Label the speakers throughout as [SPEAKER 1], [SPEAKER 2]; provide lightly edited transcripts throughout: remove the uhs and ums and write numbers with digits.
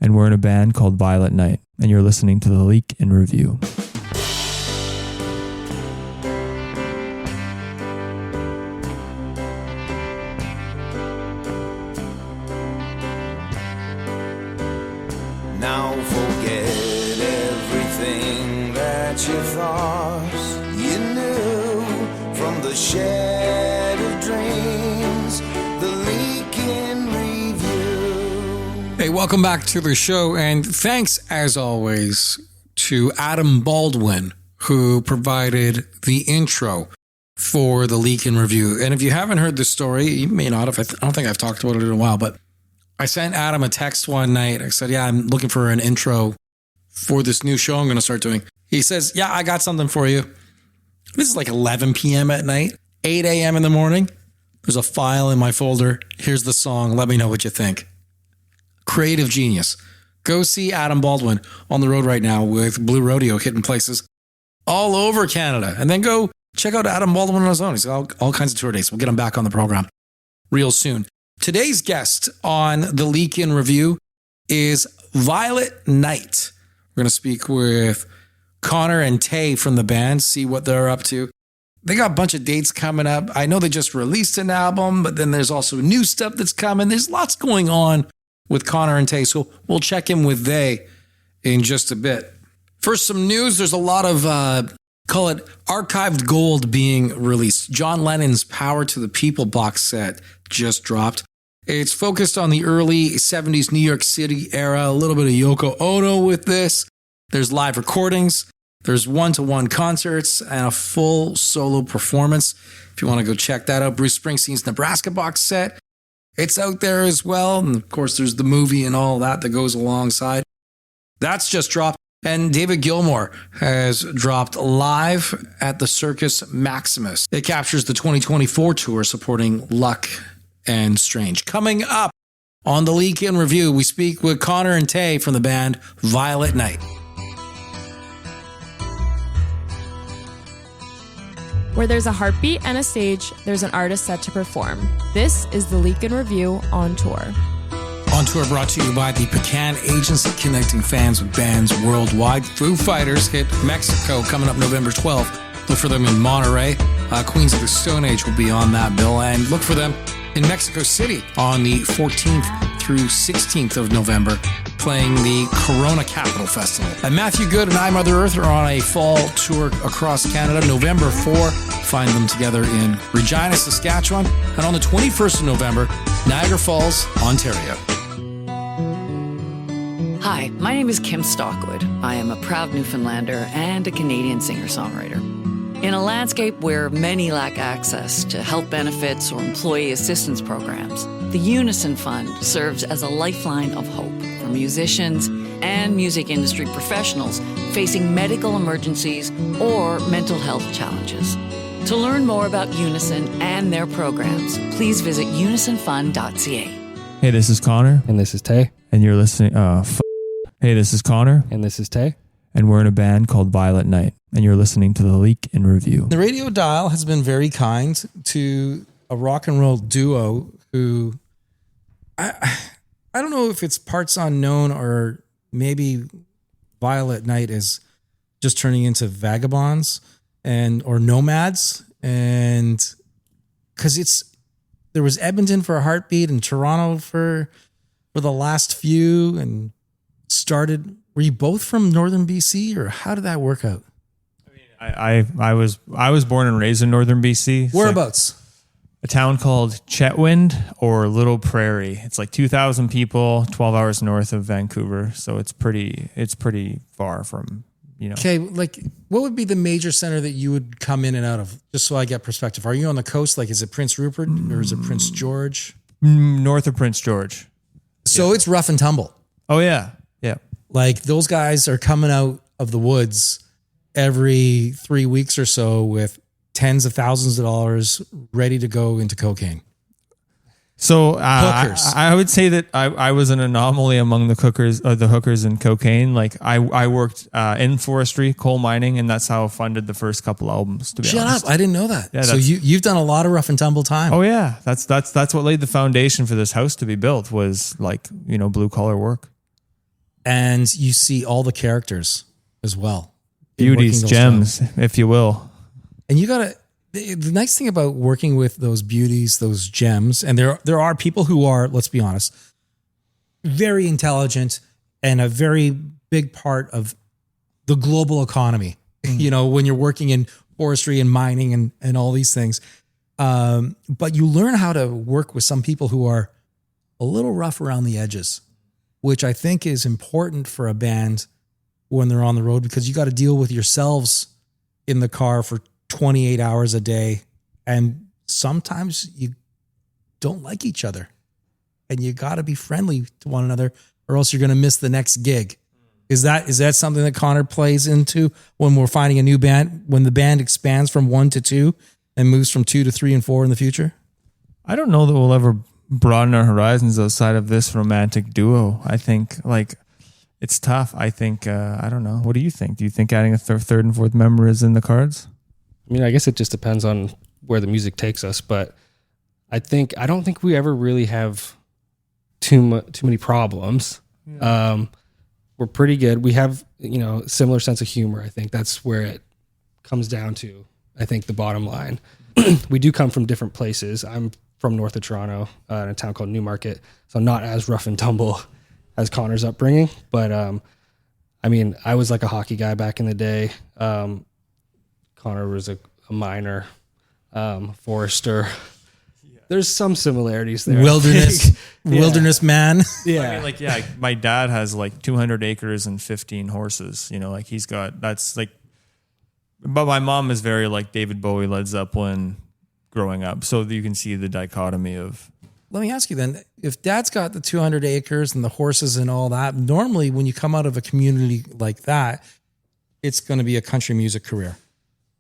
[SPEAKER 1] and we're in a band called Violet Night, and you're listening to the Leak in Review.
[SPEAKER 2] Now forget everything that you thought you knew from the shed of dreams, the Leak in Review.
[SPEAKER 3] Hey, welcome back to the show, and thanks as always to Adam Baldwin, who provided the intro for the Leak in Review. And if you haven't heard the story, you may not have. I don't think I've talked about it in a while, but I sent Adam a text one night. I said, yeah, I'm looking for an intro for this new show I'm going to start doing. He says, yeah, I got something for you. This is like 11 p.m. at night, 8 a.m. in the morning. There's a file in my folder. Here's the song. Let me know what you think. Creative genius. Go see Adam Baldwin on the road right now with Blue Rodeo hitting places all over Canada. And then go check out Adam Baldwin on his own. He's got all kinds of tour dates. We'll get him back on the program real soon. Today's guest on the Leak in Review is Violet Night. We're going to speak with Connor and Tay from the band, see what they're up to. They got a bunch of dates coming up. I know they just released an album, but then there's also new stuff that's coming. There's lots going on with Connor and Tay, so we'll check in with they in just a bit. First, some news. There's a lot of, call it archived gold being released. John Lennon's Power to the People box set just dropped. It's focused on the early 70s New York City era, a little bit of Yoko Ono with this. There's live recordings, there's one-to-one concerts, and a full solo performance. If you want to go check that out, Bruce Springsteen's Nebraska box set, it's out there as well. And of course, there's the movie and all that goes alongside. That's just dropped. And David Gilmour has dropped Live at the Circus Maximus. It captures the 2024 tour supporting Luck and Strange. Coming up on the Leak in Review, we speak with Connor and Tay from the band Violet Night.
[SPEAKER 4] Where there's a heartbeat and a stage, there's an artist set to perform. This is the Leak in Review on tour.
[SPEAKER 3] On tour brought to you by the Pecan Agency, connecting fans with bands worldwide. Foo Fighters hit Mexico coming up November 12th. Look for them in Monterrey. Queens of the Stone Age will be on that bill. And look for them in Mexico City on the 14th through 16th of November, playing the Corona Capital Festival. And Matthew Good and I, Mother Earth, are on a fall tour across Canada. November 4, find them together in Regina, Saskatchewan. And on the 21st of November, Niagara Falls, Ontario.
[SPEAKER 5] Hi, my name is Kim Stockwood. I am a proud Newfoundlander and a Canadian singer-songwriter. In a landscape where many lack access to health benefits or employee assistance programs, the Unison Fund serves as a lifeline of hope for musicians and music industry professionals facing medical emergencies or mental health challenges. To learn more about Unison and their programs, please visit unisonfund.ca.
[SPEAKER 1] Hey, this is Connor.
[SPEAKER 6] And this is Tay.
[SPEAKER 1] And you're listening... Hey, this is Connor.
[SPEAKER 6] And this is Tay.
[SPEAKER 1] And we're in a band called Violet Night, and you're listening to the Leak in Review.
[SPEAKER 3] The radio dial has been very kind to a rock and roll duo who I don't know if it's parts unknown or maybe Violet Night is just turning into vagabonds or nomads, and because there was Edmonton for a heartbeat and Toronto for the last few, and started. Were you both from northern BC, or how did that work out?
[SPEAKER 1] I was born and raised in northern BC. It's
[SPEAKER 3] Whereabouts?
[SPEAKER 1] Like a town called Chetwynd or Little Prairie. It's like 2,000 people, 12 hours north of Vancouver. So it's pretty far from,
[SPEAKER 3] Okay, like what would be the major center that you would come in and out of? Just so I get perspective. Are you on the coast? Like, is it Prince Rupert or is it Prince George?
[SPEAKER 1] North of Prince George.
[SPEAKER 3] So it's rough and tumble.
[SPEAKER 1] Oh yeah. Yeah.
[SPEAKER 3] Like those guys are coming out of the woods every 3 weeks or so with tens of thousands of dollars ready to go into cocaine.
[SPEAKER 1] So I would say that I was an anomaly among the hookers and cocaine. Like I worked in forestry, coal mining, and that's how I funded the first couple albums. To be honest,
[SPEAKER 3] shut up! I didn't know that.
[SPEAKER 1] Yeah,
[SPEAKER 3] so you've done a lot of rough and tumble time.
[SPEAKER 1] Oh yeah, that's what laid the foundation for this house to be built. Was like blue collar work.
[SPEAKER 6] and you see all the characters as well.
[SPEAKER 1] Beauties, gems, if you will.
[SPEAKER 6] And you gotta, the nice thing about working with those beauties, those gems, and there are people who are, let's be honest, very intelligent and a very big part of the global economy. You know, when you're working in forestry and mining and all these things. But you learn how to work with some people who are a little rough around the edges, which I think is important for a band when they're on the road, because you got to deal with yourselves in the car for 28 hours a day. And sometimes you don't like each other, and you got to be friendly to one another, or else you're going to miss the next gig. Is that something that Connor plays into when we're finding a new band, when the band expands from 1 to 2 and moves from 2 to 3 and 4 in the future?
[SPEAKER 1] I don't know that we'll ever broaden our horizons outside of this romantic duo. I think like it's tough. I think, I don't know. What do you think? Do you think adding a third and fourth member is in the cards?
[SPEAKER 7] I mean, I guess it just depends on where the music takes us, but I don't think we ever really have too many problems. Yeah. We're pretty good. We have, similar sense of humor. I think that's where it comes down to, I think, the bottom line. We do come from different places. I'm from north of Toronto, in a town called Newmarket, so I'm not as rough and tumble as Connor's upbringing. But, I mean, I was like a hockey guy back in the day. Connor was a miner, forester. There's some similarities there.
[SPEAKER 6] Wilderness man.
[SPEAKER 1] Yeah. I mean, my dad has like 200 acres and 15 horses, he's got, that's like, but my mom is very like David Bowie, Led Zeppelin growing up. So you can see the dichotomy of.
[SPEAKER 6] Let me ask you then, if dad's got the 200 acres and the horses and all that, normally when you come out of a community like that, it's going to be a country music career.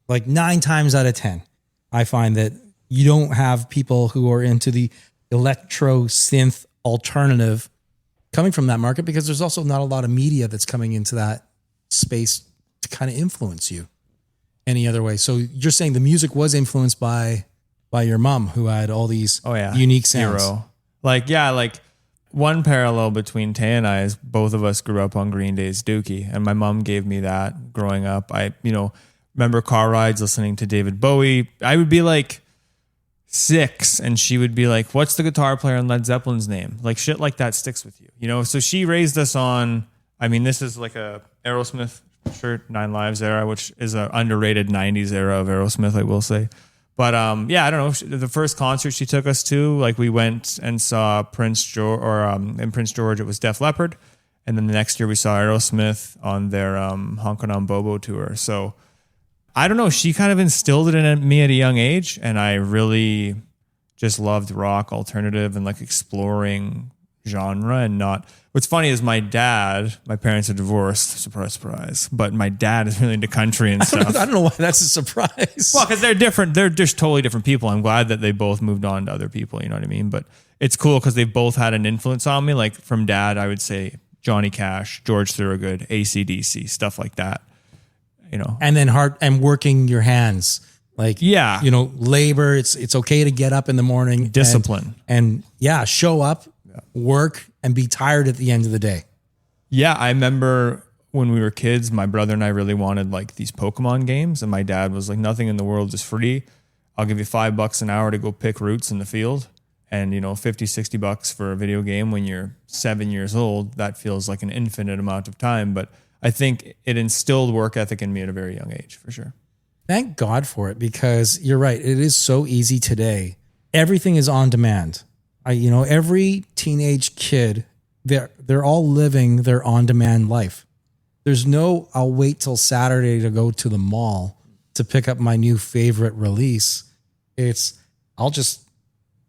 [SPEAKER 6] Like 9 times out of 10, I find that you don't have people who are into the electro synth alternative coming from that market, because there's also not a lot of media that's coming into that space to kind of influence you any other way. So you're saying the music was influenced by your mom, who had all these unique sounds.
[SPEAKER 1] Hero. Like one parallel between Tay and I is both of us grew up on Green Day's Dookie, and my mom gave me that growing up. I, remember car rides listening to David Bowie. I would be like 6 and she would be like, what's the guitar player in Led Zeppelin's name? Like shit like that sticks with you, so she raised us on, I mean, this is like a Aerosmith shirt, 9 Lives era, which is an underrated 90s era of Aerosmith, I will say. But I don't know, the first concert she took us to, like we went and saw Prince George, in Prince George it was Def Leppard, and then the next year we saw Aerosmith on their Honkin' on Bobo tour. So I don't know, she kind of instilled it in me at a young age, and I really just loved rock, alternative, and like exploring genre and not. What's funny is my parents are divorced, surprise, surprise, but my dad is really into country and stuff.
[SPEAKER 6] I don't know why that's a surprise.
[SPEAKER 1] Well, because they're different. They're just totally different people. I'm glad that they both moved on to other people, you know what I mean? But it's cool because they've both had an influence on me. Like from dad, I would say Johnny Cash, George Thorogood, AC/DC, stuff like that.
[SPEAKER 6] And then working your hands, labor. It's okay to get up in the morning,
[SPEAKER 1] discipline,
[SPEAKER 6] and show up, work, and be tired at the end of the day.
[SPEAKER 1] Yeah, I remember when we were kids, my brother and I really wanted like these Pokemon games, and my dad was like, nothing in the world is free. I'll give you $5 an hour to go pick roots in the field, and $50-$60 for a video game when you're 7 years old. That feels like an infinite amount of time, but I think it instilled work ethic in me at a very young age, for sure.
[SPEAKER 6] Thank God for it, because you're right. It is so easy today. Everything is on demand. Every teenage kid, they're all living their on-demand life. There's no, I'll wait till Saturday to go to the mall to pick up my new favorite release. It's, I'll just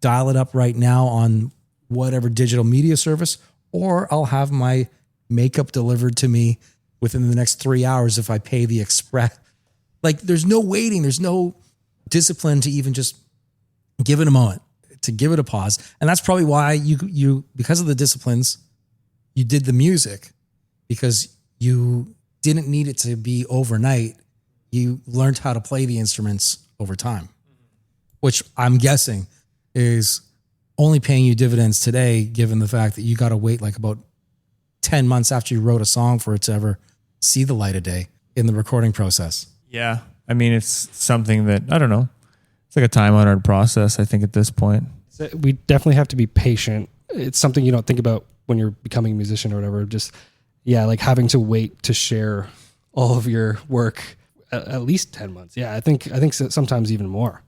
[SPEAKER 6] dial it up right now on whatever digital media service, or I'll have my makeup delivered to me within the next 3 hours if I pay the express. Like there's no waiting. There's no discipline to even just give it a moment, to give it a pause. And that's probably why you because of the disciplines, you did the music, because you didn't need it to be overnight. You learned how to play the instruments over time, which I'm guessing is only paying you dividends today, given the fact that you got to wait like about 10 months after you wrote a song for it to ever see the light of day in the recording process.
[SPEAKER 1] Yeah. I mean, it's something that, I don't know. It's like a time-honored process, I think, at this point.
[SPEAKER 7] So we definitely have to be patient. It's something you don't think about when you're becoming a musician or whatever. Just, yeah, like having to wait to share all of your work at least 10 months. Yeah, I think sometimes even more.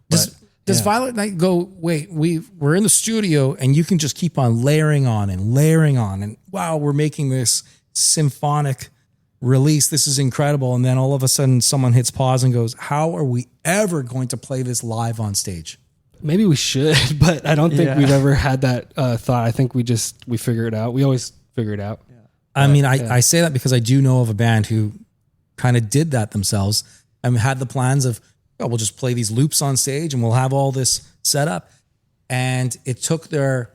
[SPEAKER 6] Does Violet Night go, wait, we're in the studio and you can just keep on layering on and wow, we're making this symphonic release. This is incredible. And then all of a sudden someone hits pause and goes, how are we ever going to play this live on stage?
[SPEAKER 7] Maybe we should, but I don't think we've ever had that thought. I think we figure it out. We always figure it out. Yeah.
[SPEAKER 6] I mean, I say that because I do know of a band who kind of did that themselves and had the plans of, oh, we'll just play these loops on stage and we'll have all this set up. And it took their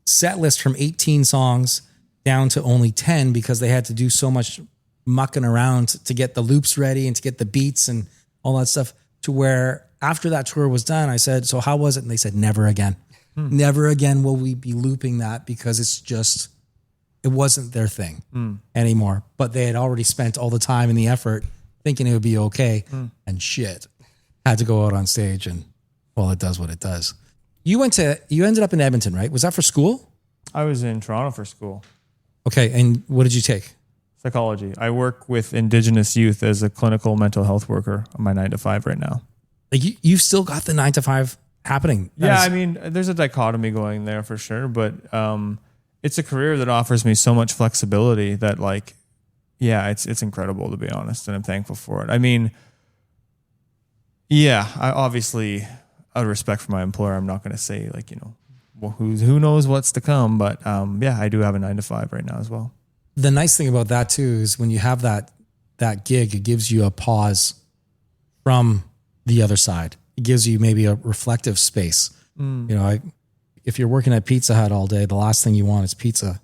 [SPEAKER 6] set list from 18 songs down to only 10 because they had to do so much mucking around to get the loops ready and to get the beats and all that stuff, to where after that tour was done, I said, so how was it? And they said, never again. Never again will we be looping that because it wasn't their thing anymore. But they had already spent all the time and the effort thinking it would be okay, and shit. Had to go out on stage, and well, it does what it does. You ended up in Edmonton, right? Was that for school?
[SPEAKER 1] I was in Toronto for school.
[SPEAKER 6] Okay, and what did you take?
[SPEAKER 1] Psychology. I work with Indigenous youth as a clinical mental health worker on my 9 to 5 right now.
[SPEAKER 6] Like you've still got the 9 to 5 happening.
[SPEAKER 1] I mean, there's a dichotomy going there for sure, but it's a career that offers me so much flexibility that, like, yeah, it's incredible, to be honest, and I'm thankful for it. I mean, yeah, I obviously, out of respect for my employer, I'm not going to say, like, you know, well, who knows what's to come, but yeah, I do have a 9 to 5 right now as well.
[SPEAKER 6] The nice thing about that too is when you have that gig, it gives you a pause from the other side. It gives you maybe a reflective space. You know, if you're working at Pizza Hut all day, the last thing you want is pizza.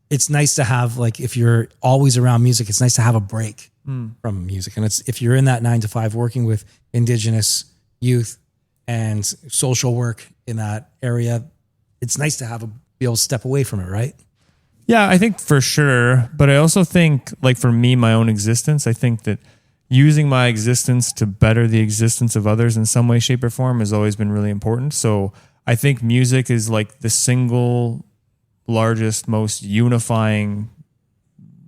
[SPEAKER 6] It's nice to have, like, if you're always around music, it's nice to have a break from music. And if you're in that 9 to 5 working with Indigenous youth and social work in that area, it's nice to be able to step away from it, right?
[SPEAKER 1] Yeah, I think for sure. But I also think, like, for me, my own existence, I think that using my existence to better the existence of others in some way, shape, or form has always been really important. So I think music is like the single largest, most unifying,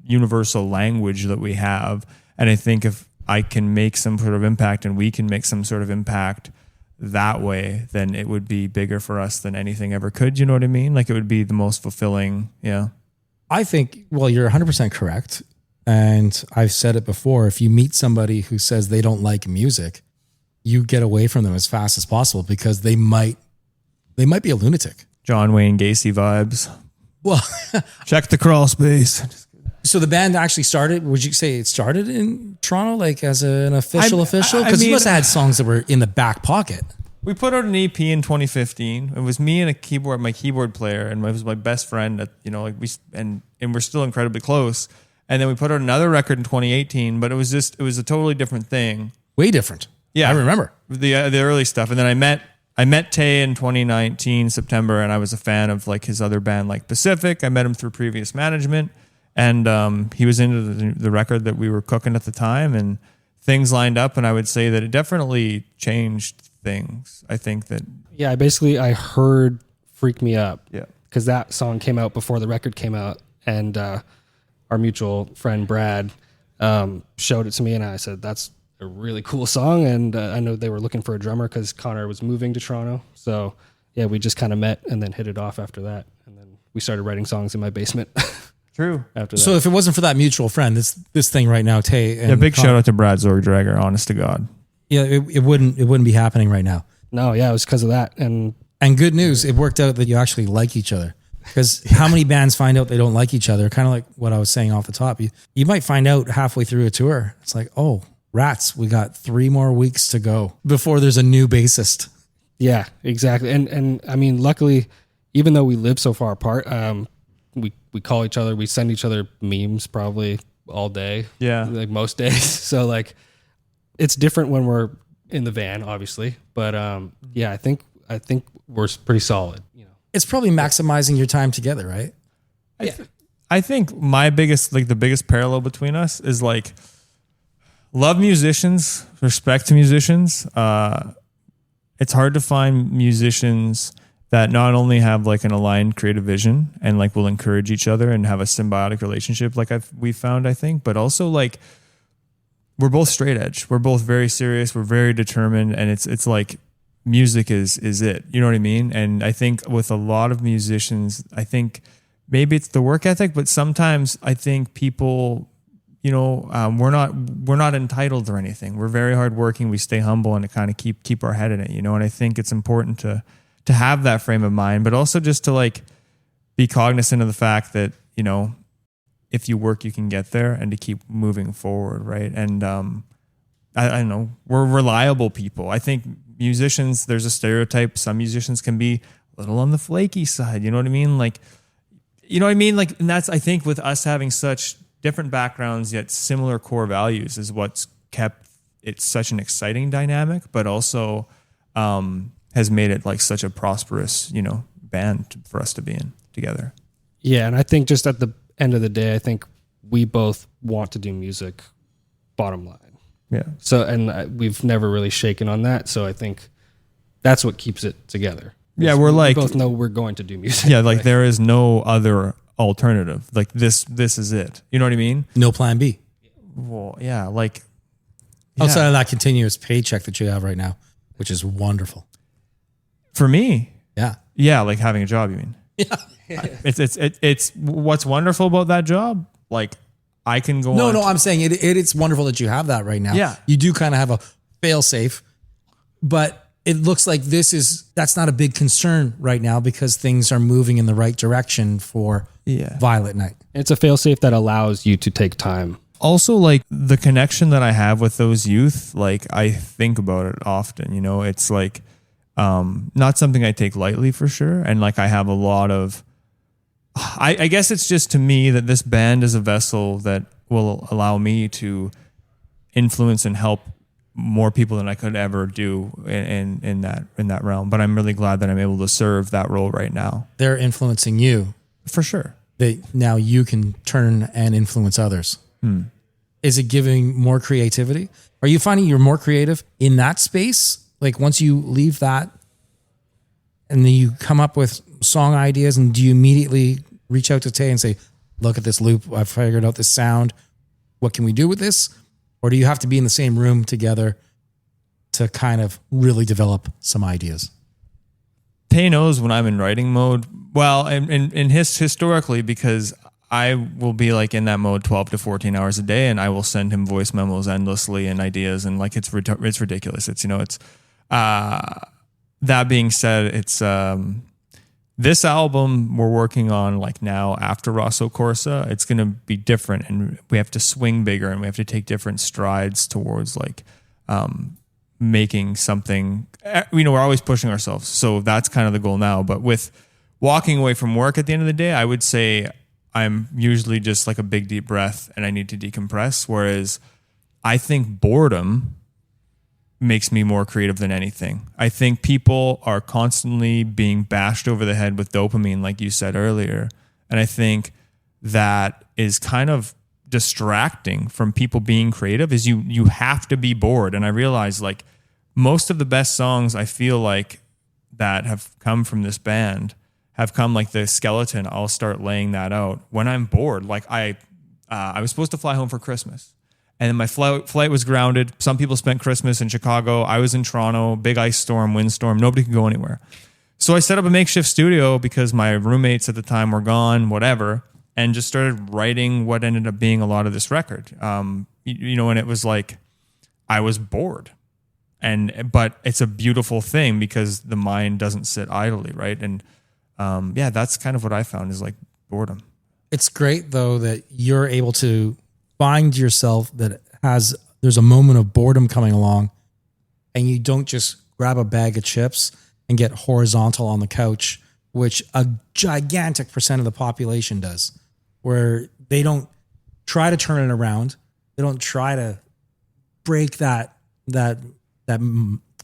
[SPEAKER 1] universal language that we have. And I think if I can make some sort of impact and we can make some sort of impact that way, then it would be bigger for us than anything ever could. You know what I mean? Like, it would be the most fulfilling. Yeah.
[SPEAKER 6] I think, well, you're 100% correct. And I've said it before, if you meet somebody who says they don't like music, you get away from them as fast as possible because they might be a lunatic.
[SPEAKER 1] John Wayne Gacy vibes.
[SPEAKER 6] Well,
[SPEAKER 1] check the crawl space.
[SPEAKER 6] So the band actually started, would you say it started in Toronto, like as an official? Because you must have had songs that were in the back pocket.
[SPEAKER 1] We put out an EP in 2015. It was me and my keyboard player, and it was my best friend. And we're still incredibly close. And then we put out another record in 2018, but it was a totally different thing.
[SPEAKER 6] Way different.
[SPEAKER 1] Yeah,
[SPEAKER 6] I remember
[SPEAKER 1] the early stuff. And then I met Tay in 2019 September, and I was a fan of, like, his other band, like Pacific. I met him through previous management, and he was into the record that we were cooking at the time, and things lined up. And I would say that it definitely changed things. I think that
[SPEAKER 7] I heard "Freak Me Up,"
[SPEAKER 1] yeah,
[SPEAKER 7] because that song came out before the record came out, and our mutual friend Brad showed it to me, and I said, that's a really cool song. And I know they were looking for a drummer because Connor was moving to Toronto. So yeah, we just kind of met and then hit it off after that. And then we started writing songs in my basement.
[SPEAKER 1] True.
[SPEAKER 7] After that.
[SPEAKER 6] So if it wasn't for that mutual friend, this thing right now, Tay. And
[SPEAKER 1] big shout out to Brad Zorgdrager, honest to God.
[SPEAKER 6] Yeah, it wouldn't be happening right now.
[SPEAKER 7] No, yeah, it was because of that. And
[SPEAKER 6] good news, it worked out that you actually like each other. Because how many bands find out they don't like each other? Kind of like what I was saying off the top. You might find out halfway through a tour. It's like, oh, rats, we got 3 more weeks to go before there's a new bassist.
[SPEAKER 7] Yeah, exactly. And I mean, luckily, even though we live so far apart, we call each other, we send each other memes probably all day.
[SPEAKER 1] Yeah.
[SPEAKER 7] Like most days. So, like, it's different when we're in the van, obviously. But yeah, I think we're pretty solid.
[SPEAKER 6] It's probably maximizing your time together, right?
[SPEAKER 1] I think the biggest parallel between us is like love musicians, respect to musicians. It's hard to find musicians that not only have like an aligned creative vision and like will encourage each other and have a symbiotic relationship like we found, I think, but also like we're both straight edge. We're both very serious. We're very determined, and it's like music is it. You know what I mean? And I think with a lot of musicians, I think maybe it's the work ethic, but sometimes I think people, we're not entitled or anything. We're very hardworking. We stay humble and to kind of keep our head in it, And I think it's important to have that frame of mind, but also just to like be cognizant of the fact that, if you work, you can get there, and to keep moving forward. Right. And, I know we're reliable people. I think musicians, there's a stereotype. Some musicians can be a little on the flaky side. You know what I mean? Like, and that's, I think with us having such different backgrounds, yet similar core values is what's kept it such an exciting dynamic, but also, has made it like such a prosperous, band for us to be in together.
[SPEAKER 7] Yeah. And I think just at the end of the day, I think we both want to do music, bottom line.
[SPEAKER 1] Yeah.
[SPEAKER 7] So, and we've never really shaken on that. So I think that's what keeps it together.
[SPEAKER 1] Yeah.
[SPEAKER 7] We
[SPEAKER 1] like,
[SPEAKER 7] both know we're going to do music.
[SPEAKER 1] Yeah. Like there is no other alternative. Like this is it. You know what I mean?
[SPEAKER 6] No plan B.
[SPEAKER 1] Well, yeah. Like
[SPEAKER 6] outside of that continuous paycheck that you have right now, which is wonderful.
[SPEAKER 1] For me.
[SPEAKER 6] Yeah.
[SPEAKER 1] Yeah. Like having a job, you mean?
[SPEAKER 6] Yeah.
[SPEAKER 1] It's what's wonderful about that job. Like I can go on.
[SPEAKER 6] No, I'm saying it's wonderful that you have that right now.
[SPEAKER 1] Yeah.
[SPEAKER 6] You do kind of have a fail safe, but it looks like that's not a big concern right now because things are moving in the right direction for Violet Night.
[SPEAKER 7] It's a fail-safe that allows you to take time.
[SPEAKER 1] Also, like the connection that I have with those youth, like I think about it often, it's like, not something I take lightly for sure. And like, I have a lot of, I guess it's just to me that this band is a vessel that will allow me to influence and help more people than I could ever do in that realm. But I'm really glad that I'm able to serve that role right now.
[SPEAKER 6] They're influencing you.
[SPEAKER 1] For sure.
[SPEAKER 6] Now you can turn and influence others. Is it giving more creativity? Are you finding you're more creative in that space? Like once you leave that and then you come up with song ideas, and do you immediately reach out to Tay and say, look at this loop, I figured out this sound, what can we do with this? Or do you have to be in the same room together to kind of really develop some ideas?
[SPEAKER 1] Tay knows when I'm in writing mode. Well, in historically, because I will be like in that mode 12 to 14 hours a day, and I will send him voice memos endlessly and ideas, and like it's ridiculous. It's that being said, it's this album we're working on like now after ROSSO CORSA. It's going to be different, and we have to swing bigger, and we have to take different strides towards like making something. We're always pushing ourselves, so that's kind of the goal now. But with walking away from work at the end of the day, I would say I'm usually just like a big deep breath and I need to decompress. Whereas I think boredom makes me more creative than anything. I think people are constantly being bashed over the head with dopamine, like you said earlier. And I think that is kind of distracting from people being creative. Is you have to be bored. And I realize like most of the best songs I feel like that have come from this band have come like the skeleton. I'll start laying that out when I'm bored. Like I was supposed to fly home for Christmas, and then my flight was grounded. Some people spent Christmas in Chicago. I was in Toronto, big ice storm, windstorm. Nobody could go anywhere. So I set up a makeshift studio because my roommates at the time were gone, whatever, and just started writing what ended up being a lot of this record. And it was like I was bored. But it's a beautiful thing because the mind doesn't sit idly, right? And that's kind of what I found is like boredom.
[SPEAKER 6] It's great though that you're able to find yourself that there's a moment of boredom coming along, and you don't just grab a bag of chips and get horizontal on the couch, which a gigantic percent of the population does, where they don't try to turn it around. They don't try to break that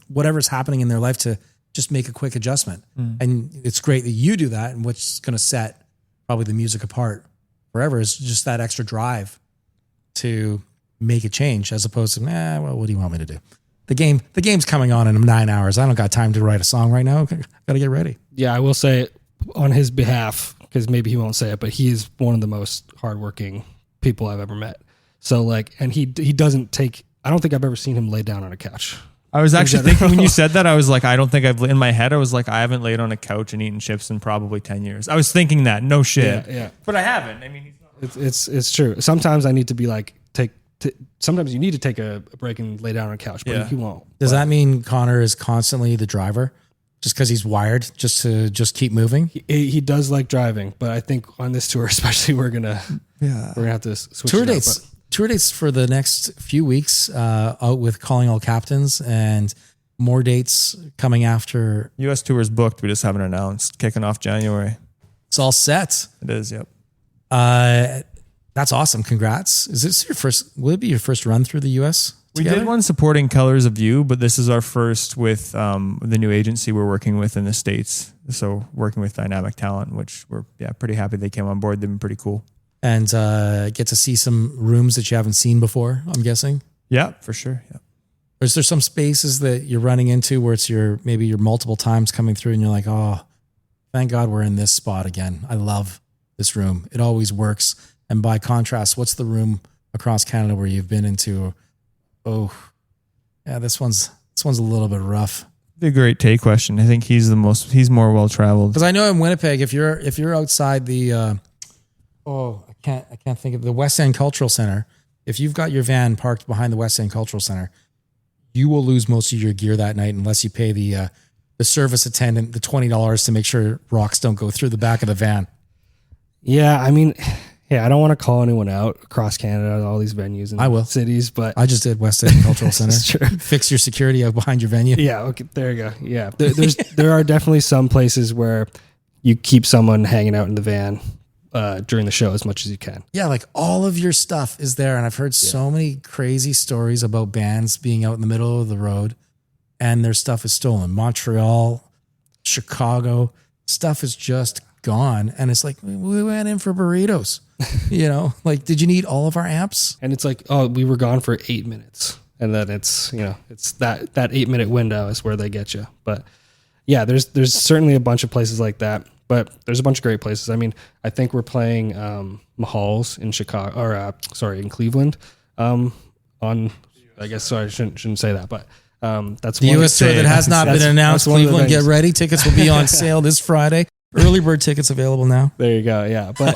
[SPEAKER 6] whatever's happening in their life to just make a quick adjustment. And it's great that you do that, and what's going to set probably the music apart forever is just that extra drive to make a change, as opposed to, well, what do you want me to do? The game's coming on in 9 hours. I don't got time to write a song right now. Got to get ready.
[SPEAKER 7] Yeah, I will say it on his behalf, because maybe he won't say it, but he is one of the most hardworking people I've ever met. So like, and he doesn't take, I don't think I've ever seen him lay down on a couch.
[SPEAKER 1] I was actually thinking when you said that, I was like, I don't think in my head, I was like, I haven't laid on a couch and eaten chips in probably 10 years. I was thinking that, no shit.
[SPEAKER 7] Yeah.
[SPEAKER 1] But I haven't. I mean,
[SPEAKER 7] it's true. Sometimes I need to be like, sometimes you need to take a break and lay down on a couch, but he won't.
[SPEAKER 6] Does that mean Connor is constantly the driver just because he's wired just to keep moving?
[SPEAKER 7] He does like driving, but I think on this tour, especially, we're gonna have to switch
[SPEAKER 6] Tour
[SPEAKER 7] it
[SPEAKER 6] dates.
[SPEAKER 7] up,
[SPEAKER 6] Tour dates for the next few weeks out with Calling All Captains, and more dates coming after.
[SPEAKER 1] US tour is booked. We just haven't announced. Kicking off January.
[SPEAKER 6] It's all set.
[SPEAKER 1] It is, yep.
[SPEAKER 6] That's awesome. Congrats. Is this your first? Will it be your first run through the US?
[SPEAKER 1] We did one supporting Colors of You, but this is our first with the new agency we're working with in the States. So working with Dynamic Talent, which we're pretty happy they came on board. They've been pretty cool.
[SPEAKER 6] And get to see some rooms that you haven't seen before, I'm guessing.
[SPEAKER 1] Yeah, for sure. Yeah.
[SPEAKER 6] Or is there some spaces that you're running into where it's maybe you're multiple times coming through and you're like, oh, thank God we're in this spot again. I love this room. It always works. And by contrast, what's the room across Canada where you've been into? Oh, yeah, this one's a little bit rough.
[SPEAKER 1] The great Tay question. I think he's more well traveled.
[SPEAKER 6] Because I know in Winnipeg, if you're outside the I can't think of the West End Cultural Center. If you've got your van parked behind the West End Cultural Center, you will lose most of your gear that night unless you pay the service attendant the $20 to make sure rocks don't go through the back of the van.
[SPEAKER 7] Yeah, I mean, I don't want to call anyone out across Canada, all these venues and cities, but
[SPEAKER 6] I just did West End Cultural Center.
[SPEAKER 7] That's true.
[SPEAKER 6] Fix your security out behind your venue.
[SPEAKER 7] Yeah, okay, there you go. Yeah, there are definitely some places where you keep someone hanging out in the van during the show as much as you can.
[SPEAKER 6] Yeah, like all of your stuff is there. And I've heard so many crazy stories about bands being out in the middle of the road and their stuff is stolen. Montreal, Chicago, stuff is just gone. And it's like, we went in for burritos, like, did you need all of our amps?
[SPEAKER 7] And it's like, oh, we were gone for 8 minutes. And then it's that 8 minute window is where they get you. But yeah, there's certainly a bunch of places like that. But there's a bunch of great places. I mean, I think we're playing Mahal's in Chicago, or in Cleveland. I shouldn't say that, but that's
[SPEAKER 6] the US tour that has not been announced. Cleveland, get ready. Tickets will be on sale this Friday. Early bird tickets available now.
[SPEAKER 7] There you go. Yeah, but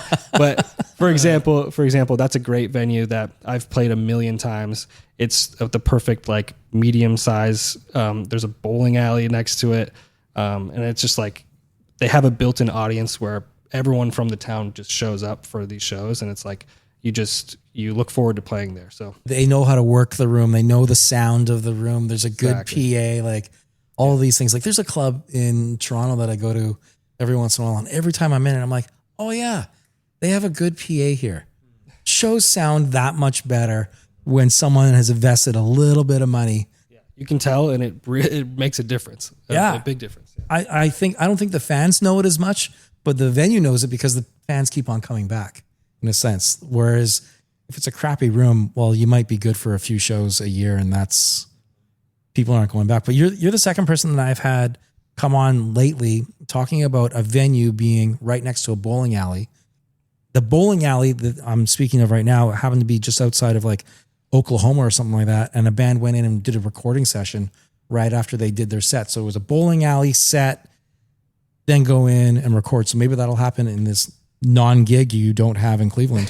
[SPEAKER 7] for example, that's a great venue that I've played 1 million times. It's the perfect like medium size. There's a bowling alley next to it, and it's just like. They have a built-in audience where everyone from the town just shows up for these shows. And it's like, you look forward to playing there. So
[SPEAKER 6] they know how to work the room. They know the sound of the room. There's a good PA, like all of these things. Like there's a club in Toronto that I go to every once in a while. And every time I'm in it, I'm like, oh yeah, they have a good PA here. Shows sound that much better when someone has invested a little bit of money.
[SPEAKER 7] You can tell, and it makes a difference. A big difference. Yeah.
[SPEAKER 6] I don't think the fans know it as much, but the venue knows it because the fans keep on coming back in a sense. Whereas if it's a crappy room, well, you might be good for a few shows a year and that's people aren't going back. But you're the second person that I've had come on lately talking about a venue being right next to a bowling alley. The bowling alley that I'm speaking of right now happened to be just outside of like Oklahoma or something like that. And a band went in and did a recording session right after they did their set. So it was a bowling alley set, then go in and record. So maybe that'll happen in this non-gig you don't have in Cleveland.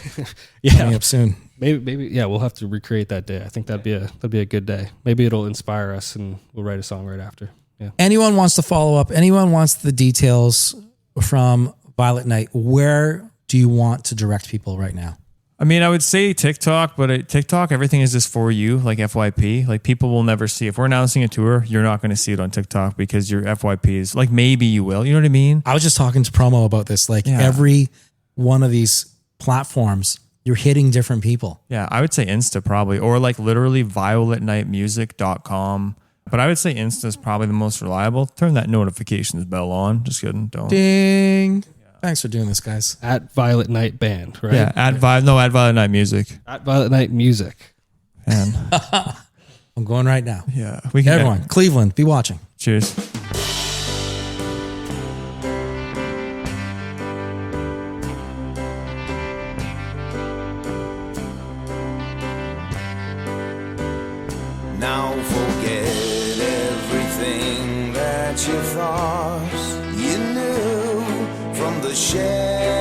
[SPEAKER 6] Coming up soon.
[SPEAKER 7] Maybe, we'll have to recreate that day. I think that'd be a good day. Maybe it'll inspire us and we'll write a song right after. Yeah.
[SPEAKER 6] Anyone wants to follow up, anyone wants the details from Violet Night, where do you want to direct people right now?
[SPEAKER 1] I mean, I would say TikTok, but at TikTok, everything is just for you, like FYP. Like people will never see. If we're announcing a tour, you're not going to see it on TikTok because your FYP is like, maybe you will. You know what I mean?
[SPEAKER 6] I was just talking to Promo about this. Like every one of these platforms, you're hitting different people.
[SPEAKER 1] Yeah, I would say Insta probably, or like literally violetnightmusic.com. But I would say Insta is probably the most reliable. Turn that notifications bell on. Just kidding. Don't.
[SPEAKER 6] Ding. Thanks for doing this, guys.
[SPEAKER 7] At Violet Night Band, right?
[SPEAKER 1] Yeah, at Violet Night Music.
[SPEAKER 7] At Violet Night Music.
[SPEAKER 1] And
[SPEAKER 6] I'm going right now.
[SPEAKER 1] yeah, we can.
[SPEAKER 6] Everyone, Cleveland, be watching.
[SPEAKER 1] Cheers.
[SPEAKER 2] Now forget everything that you thought you knew from the share